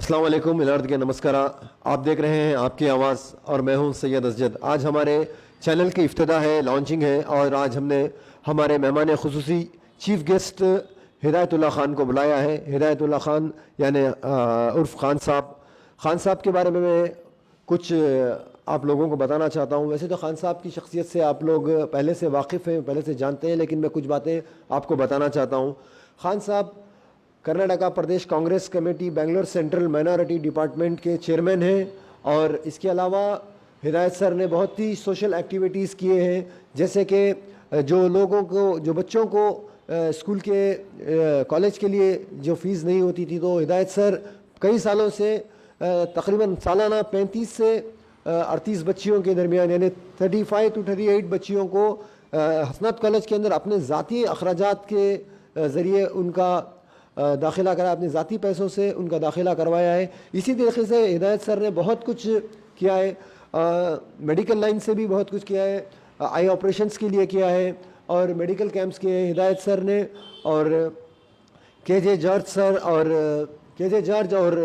अस्सलाम वालेकुम मिलाद के नमस्कार। आप देख रहे हैं आपकी आवाज़ और मैं हूं सैयद असजद। आज हमारे चैनल की इफ्तिदा है, लॉन्चिंग है और आज हमने हमारे मेहमान खुसूसी चीफ गेस्ट हिदायतुल्लाह ख़ान को बुलाया है। हिदायतुल्लाह ख़ान यानी उर्फ ख़ान साहब के बारे में मैं कुछ आप लोगों को बताना चाहता हूं। वैसे तो ख़ान साहब की शख्सियत से आप लोग पहले से वाकिफ़ हैं, पहले से जानते हैं, लेकिन मैं कुछ बातें आपको बताना चाहता हूं। ख़ान साहब Karnataka Pradesh Congress committee Bangalore central minority department के चेयरमैन हैं और इसके अलावा हिदायत सर ने बहुत ही सोशल एक्टिविटीज़ किए हैं, जैसे कि जो बच्चों को स्कूल के कॉलेज के लिए जो फ़ीस नहीं होती थी, तो हिदायत सर कई सालों से तकरीबन सालाना 35 से 38 बच्चियों के दरमियान यानी 35 to 38 बच्चियों को हसनत कॉलेज के अंदर अपने ज़ाती अखराजात के ज़रिए उनका दाखिला करा, अपने ज़ाती पैसों से उनका दाखिला करवाया है। इसी तरीके से हिदायत सर ने बहुत कुछ किया है, मेडिकल लाइन से भी बहुत कुछ किया है, आई ऑपरेशंस के लिए किया है और मेडिकल कैंप्स किए हैं हिदायत सर ने। और के.जे. जॉर्ज और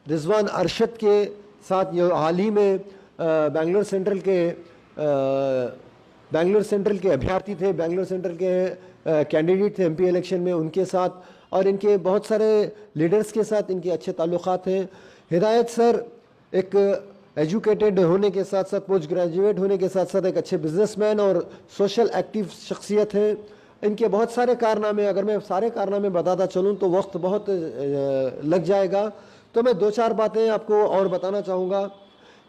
रिजवान अरशद के साथ ये हाल ही में बेंगलोर सेंट्रल के अभ्यर्थी थे, बेंगलोर सेंट्रल के कैंडिडेट थे एमपी इलेक्शन में, उनके साथ और इनके बहुत सारे लीडर्स के साथ इनके अच्छे ताल्लुकात हैं। हिदायत सर एक एजुकेटेड होने के साथ साथ, पोस्ट ग्रेजुएट होने के साथ साथ एक अच्छे बिजनेसमैन और सोशल एक्टिव शख्सियत हैं। इनके बहुत सारे कारनामे, अगर मैं सारे कारनामे बताता चलूँ तो वक्त बहुत लग जाएगा, तो मैं दो चार बातें आपको और बताना चाहूँगा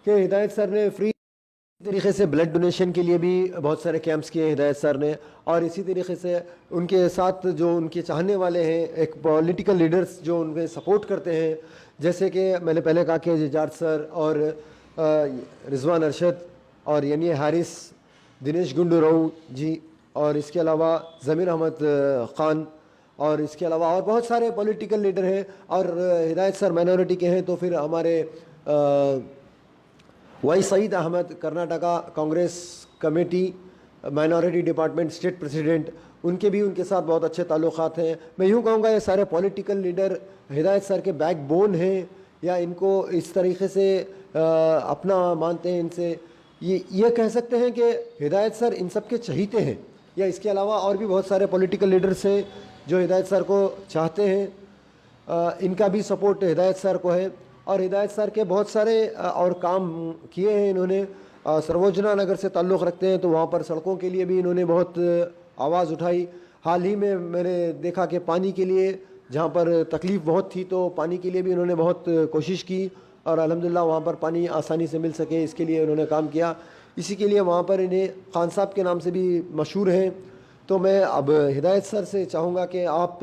कि हिदायत सर ने फ्री तरीके से ब्लड डोनेशन के लिए भी बहुत सारे कैंप्स किए हिदायत सर ने, और इसी तरीके से उनके साथ जो उनके चाहने वाले हैं, एक पॉलिटिकल लीडर्स जो उनके सपोर्ट करते हैं, जैसे कि मैंने पहले कहा कि जॉर्ज सर और रिजवान अरशद और यानी हारिस, दिनेश गुंडूराव जी, और इसके अलावा ज़मीर अहमद ख़ान, और इसके अलावा और बहुत सारे पॉलिटिकल लीडर हैं। और हिदायत सर माइनॉरिटी के हैं तो फिर हमारे Y Syed Ahmed Karnataka Congress committee minority department state president, उनके भी उनके साथ बहुत अच्छे ताल्लुकात हैं। मैं यूँ कहूँगा ये सारे पॉलिटिकल लीडर हिदायत सर के बैकबोन हैं, या इनको इस तरीके से अपना मानते हैं। इनसे ये कह सकते हैं कि हिदायत सर इन सब के चहीते हैं, या इसके अलावा और भी बहुत सारे पॉलिटिकल लीडर्स हैं जो हिदायत सर को चाहते हैं। इनका भी सपोर्ट हिदायत सर को है और हिदायत सर के बहुत सारे और काम किए हैं इन्होंने। सर्वोजना नगर से ताल्लुक़ रखते हैं तो वहाँ पर सड़कों के लिए भी इन्होंने बहुत आवाज़ उठाई। हाल ही में मैंने देखा कि पानी के लिए जहाँ पर तकलीफ़ बहुत थी, तो पानी के लिए भी इन्होंने बहुत कोशिश की और अल्हम्दुलिल्लाह वहाँ पर पानी आसानी से मिल सके, इसके लिए उन्होंने काम किया। इसी के लिए वहाँ पर इन्हें ख़ान साहब के नाम से भी मशहूर हैं। तो मैं अब हिदायत सर से चाहूँगा कि आप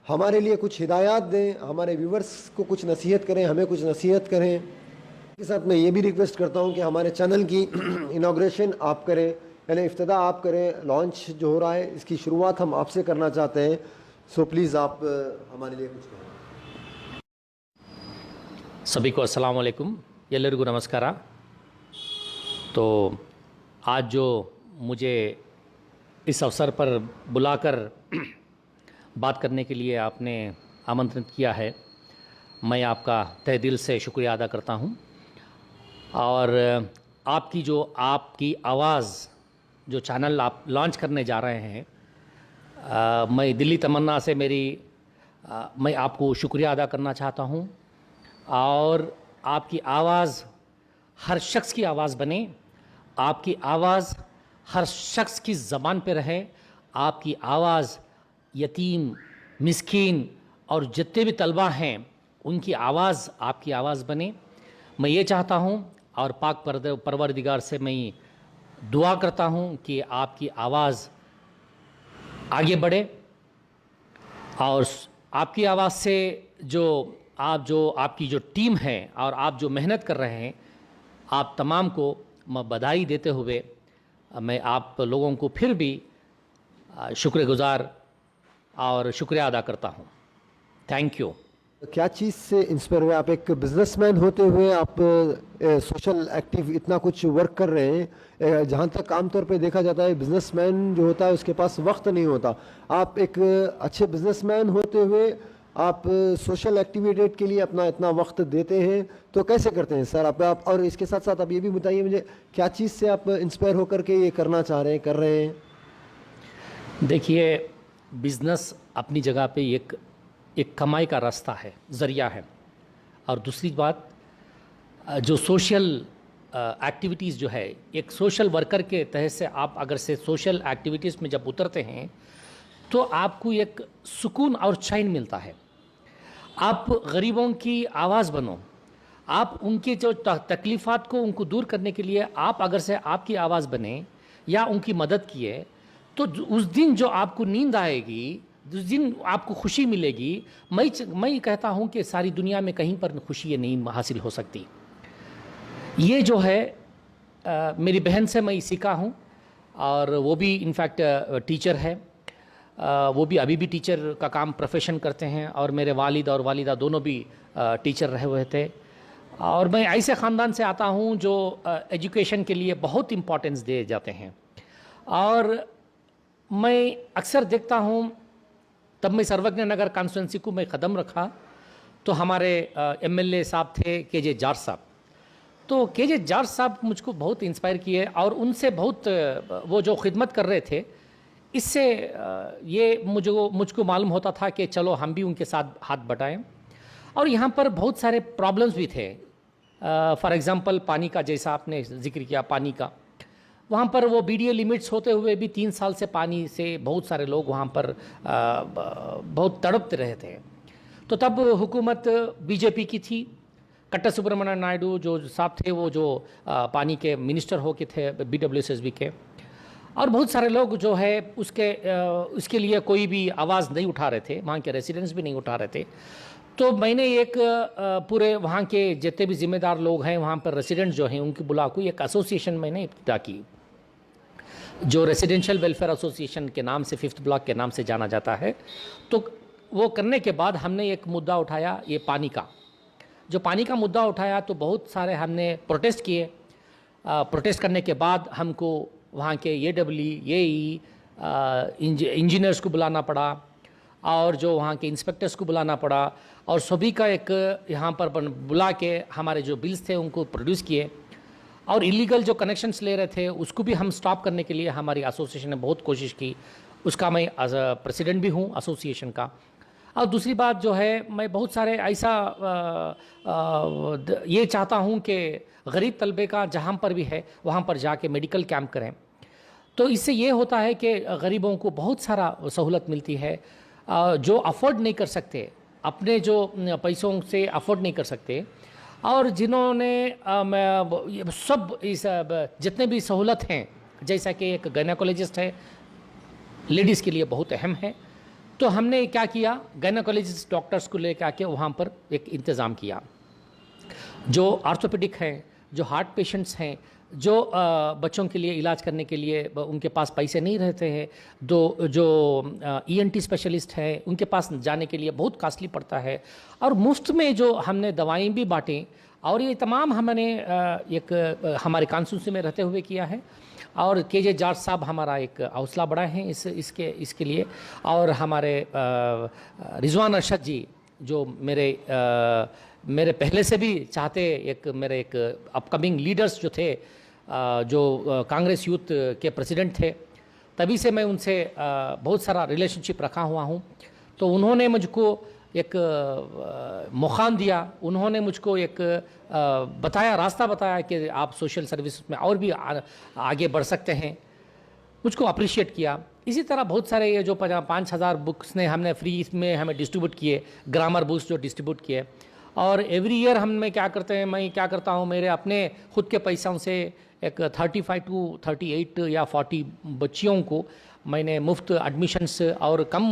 हमारे लिए कुछ हिदायत दें, हमारे व्यूवर्स को कुछ नसीहत करें, हमें कुछ नसीहत करें। इसके साथ मैं ये भी रिक्वेस्ट करता हूँ कि हमारे चैनल की इनाग्रेशन आप करें, यानी इफ्तिदा आप करें। लॉन्च जो हो रहा है इसकी शुरुआत हम आपसे करना चाहते हैं, सो प्लीज़ आप हमारे लिए कुछ करें। सभी को अस्सलाम वालेकुम, एल्लरिगू नमस्कार। तो आज जो मुझे इस अवसर पर बुलाकर बात करने के लिए आपने आमंत्रित किया है, मैं आपका तहे दिल से शुक्रिया अदा करता हूं। और आपकी आवाज़ जो चैनल आप लॉन्च करने जा रहे हैं, मैं दिली तमन्ना से मैं आपको शुक्रिया अदा करना चाहता हूं। और आपकी आवाज़ हर शख्स की आवाज़ बने, आपकी आवाज़ हर शख्स की ज़बान पे रहे, आपकी आवाज़ यतीम, मिस्कीन और जितने भी तलबा हैं उनकी आवाज़ आपकी आवाज़ बने। मैं ये चाहता हूँ और पाक परवरदिगार से मैं दुआ करता हूँ कि आपकी आवाज़ आगे बढ़े और आपकी आवाज़ से आपकी जो टीम है और आप जो मेहनत कर रहे हैं, आप तमाम को मैं बधाई देते हुए मैं आप लोगों को फिर भी शुक्रगुज़ार और शुक्रिया अदा करता हूँ। Thank you. क्या चीज़ से इंस्पायर हुए? आप एक बिजनेसमैन होते हुए आप सोशल एक्टिव इतना कुछ वर्क कर रहे हैं। जहाँ तक आमतौर पे देखा जाता है बिजनेसमैन जो होता है उसके पास वक्त नहीं होता। आप एक अच्छे बिजनेसमैन होते हुए आप सोशल एक्टिविटी के लिए अपना इतना वक्त देते हैं, तो कैसे करते हैं सर आप और इसके साथ साथ आप ये भी बताइए मुझे, क्या चीज़ से आप इंस्पायर होकर के ये करना चाह रहे हैं, कर रहे हैं? देखिए, बिज़नेस अपनी जगह पे एक कमाई का रास्ता है, ज़रिया है। और दूसरी बात, जो सोशल एक्टिविटीज़ जो है, एक सोशल वर्कर के तहत से आप अगर से सोशल एक्टिविटीज़ में जब उतरते हैं तो आपको एक सुकून और चैन मिलता है। आप गरीबों की आवाज़ बनो, आप उनकी जो तकलीफ़ात को उनको दूर करने के लिए आप अगर से आपकी आवाज़ बने या उनकी मदद किए, तो उस दिन जो आपको नींद आएगी, जिस दिन आपको खुशी मिलेगी, मैं कहता हूँ कि सारी दुनिया में कहीं पर खुशी ये नहीं हासिल हो सकती। ये जो है मेरी बहन से मैं सीखा हूँ, और वो भी इनफैक्ट टीचर है। वो भी अभी भी टीचर का काम प्रोफेशन करते हैं, और मेरे वालिद और वालिदा दोनों भी टीचर रहे हुए थे। और मैं ऐसे ख़ानदान से आता हूँ जो एजुकेशन के लिए बहुत इम्पोर्टेंस दिए जाते हैं। और मैं अक्सर देखता हूँ, तब मैं सर्वज्ञ नगर कॉन्स्टिट्यूंसी को मैं कदम रखा तो हमारे एमएलए साहब थे के.जे. जार्ज साहब। तो के.जे. जार्ज साहब मुझको बहुत इंस्पायर किए, और उनसे बहुत वो जो खिदमत कर रहे थे, इससे ये मुझको मालूम होता था कि चलो हम भी उनके साथ हाथ बटाएं। और यहाँ पर बहुत सारे प्रॉब्लम्स भी थे। फॉर एग्ज़ाम्पल पानी का, जैसा आपने जिक्र किया पानी का, वहाँ पर वो बीडीए लिमिट्स होते हुए भी 3 साल से पानी से बहुत सारे लोग वहाँ पर बहुत तड़पते रहे थे। तो तब हुकूमत बीजेपी की थी। कट्टा सुब्रमण्यम नायडू जो साहब थे, वो जो पानी के मिनिस्टर हो के थे BWSSB के, और बहुत सारे लोग जो है उसके लिए कोई भी आवाज़ नहीं उठा रहे थे, वहाँ के रेसिडेंट्स भी नहीं उठा रहे थे। तो मैंने एक पूरे वहाँ के जितने भी ज़िम्मेदार लोग हैं, वहाँ पर रेसिडेंट्स जो हैं, उनकी बुला को एक एसोसिएशन मैंने इब्तिदा की, जो रेसिडेंशियल वेलफेयर एसोसिएशन के नाम से, 5th ब्लॉक के नाम से जाना जाता है। तो वो करने के बाद हमने एक मुद्दा उठाया, ये पानी का। जो पानी का मुद्दा उठाया तो बहुत सारे हमने प्रोटेस्ट किए। प्रोटेस्ट करने के बाद हमको वहाँ के AEE इंजीनियर्स को बुलाना पड़ा, और जो वहाँ के इंस्पेक्टर्स को बुलाना पड़ा, और सभी का एक यहाँ पर बुला के हमारे जो बिल्स थे उनको प्रोड्यूस किए, और इलीगल जो कनेक्शंस ले रहे थे उसको भी हम स्टॉप करने के लिए हमारी एसोसिएशन ने बहुत कोशिश की। उसका मैं प्रेसिडेंट भी हूँ एसोसिएशन का। और दूसरी बात जो है, मैं बहुत सारे ऐसा ये चाहता हूँ कि गरीब तलबे का जहाँ पर भी है वहाँ पर जाके मेडिकल कैंप करें। तो इससे ये होता है कि गरीबों को बहुत सारा सहूलत मिलती है, जो अफोर्ड नहीं कर सकते, अपने जो पैसों से अफोर्ड नहीं कर सकते, और जिन्होंने सब इस जितने भी सहूलत हैं, जैसा कि एक गायनेकोलॉजिस्ट है, लेडीज़ के लिए बहुत अहम है। तो हमने क्या किया, गायनेकोलॉजिस्ट डॉक्टर्स को लेकर आके वहाँ पर एक इंतज़ाम किया। जो आर्थोपेडिक हैं, जो हार्ट पेशेंट्स हैं, जो बच्चों के लिए इलाज करने के लिए उनके पास पैसे नहीं रहते हैं, जो ENT स्पेशलिस्ट हैं, उनके पास जाने के लिए बहुत कॉस्टली पड़ता है, और मुफ्त में जो हमने दवाएं भी बांटें। और ये तमाम हमने एक हमारे कॉन्स्टिट्यूंसी में रहते हुए किया है। और के.जे. जार्ज साहब हमारा एक हौसला बढ़ाए हैं इसके लिए। और हमारे रिजवान अरशद जी, जो मेरे पहले से भी चाहते मेरे एक अपकमिंग लीडर्स जो थे, जो कांग्रेस यूथ के प्रेसिडेंट थे, तभी से मैं उनसे बहुत सारा रिलेशनशिप रखा हुआ हूँ। तो उन्होंने मुझको एक मौका दिया, उन्होंने मुझको एक बताया, रास्ता बताया कि आप सोशल सर्विस में और भी आगे बढ़ सकते हैं। मुझको अप्रिशिएट किया। इसी तरह बहुत सारे ये जो 5,000 बुक्स ने हमने फ्री में हमें डिस्ट्रीब्यूट किए, ग्रामर बुक्स जो डिस्ट्रीब्यूट किए। और एवरी ईयर मैं क्या करता हूँ, मेरे अपने खुद के पैसों से एक 35 to 38 या 40 बच्चियों को मैंने मुफ्त एडमिशन्स और कम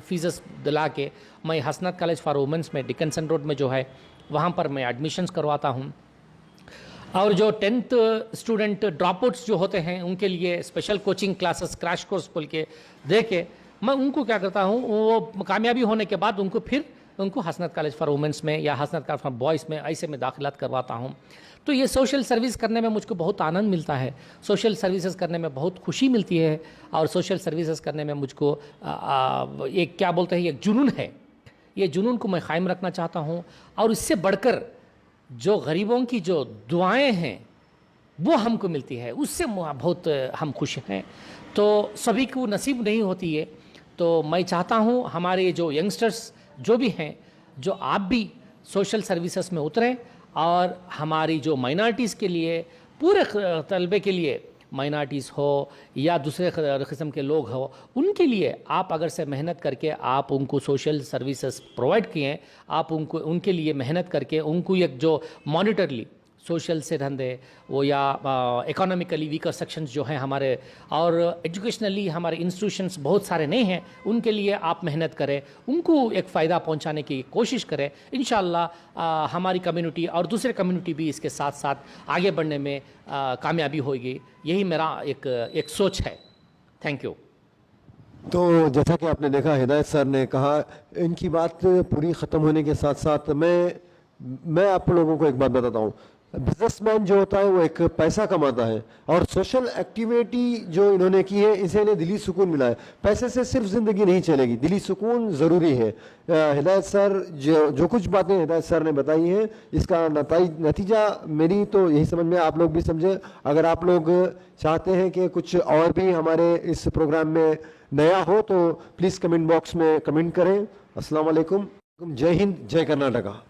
फीस दिला के मैं हसनत कॉलेज फॉर वुमेंस में डिकनसन रोड में जो है वहाँ पर मैं एडमिशन्स करवाता हूँ। और जो 10th स्टूडेंट ड्रॉपआउट्स जो होते हैं उनके लिए special coaching classes, crash course बोल के दे के मैं उनको क्या करता हूँ, वो कामयाबी होने के बाद उनको हसनत कॉलेज फॉर वुमेंस में या हसनत कॉलेज फॉर बॉयज़ में ऐसे में दाखिलात करवाता हूँ। तो ये सोशल सर्विस करने में मुझको बहुत आनंद मिलता है, सोशल सर्विसेज करने में बहुत खुशी मिलती है। और सोशल सर्विसेज करने में मुझको एक क्या बोलते हैं, एक जुनून है ये जुनून को मैं कायम रखना चाहता हूँ। और इससे बढ़कर जो गरीबों की जो दुआएं हैं वो हमको मिलती है, उससे बहुत हम खुश हैं। तो सभी को नसीब नहीं होती है। तो मैं चाहता हूँ हमारे जो यंगस्टर्स जो भी हैं, जो आप भी सोशल सर्विसेज में उतरें और हमारी जो माइनॉरिटीज़ के लिए, पूरे तलबे के लिए, माइनॉरिटीज़ हो या दूसरे किस्म के लोग हो, उनके लिए आप अगर से मेहनत करके आप उनको सोशल सर्विसेज प्रोवाइड किए, आप उनको उनके लिए मेहनत करके उनको एक जो मॉनिटरली सोशल से धंधे वो या इकोनॉमिकली वीकर सेक्शंस जो हैं हमारे, और एजुकेशनली हमारे इंस्टीट्यूशंस बहुत सारे नहीं हैं, उनके लिए आप मेहनत करें, उनको एक फ़ायदा पहुंचाने की कोशिश करें। इंशाअल्लाह हमारी कम्युनिटी और दूसरे कम्युनिटी भी इसके साथ साथ आगे बढ़ने में कामयाबी होगी। यही मेरा एक सोच है। Thank you. तो जैसा कि आपने देखा, हिदायत सर ने कहा, इनकी बात पूरी ख़त्म होने के साथ साथ मैं आप लोगों को एक बात बताता हूँ। बिजनेसमैन जो होता है वो एक पैसा कमाता है, और सोशल एक्टिविटी जो इन्होंने की है इससे इन्हें दिली सुकून मिला है। पैसे से सिर्फ ज़िंदगी नहीं चलेगी, दिली सुकून ज़रूरी है। हिदायत सर जो कुछ बातें हिदायत सर ने बताई हैं, इसका नतीजा मेरी तो यही समझ में, आप लोग भी समझे। अगर आप लोग चाहते हैं कि कुछ और भी हमारे इस प्रोग्राम में नया हो तो प्लीज़ कमेंट बॉक्स में कमेंट करें। अस्सलाम वालेकुम, जय हिंद, जय कर्नाटका।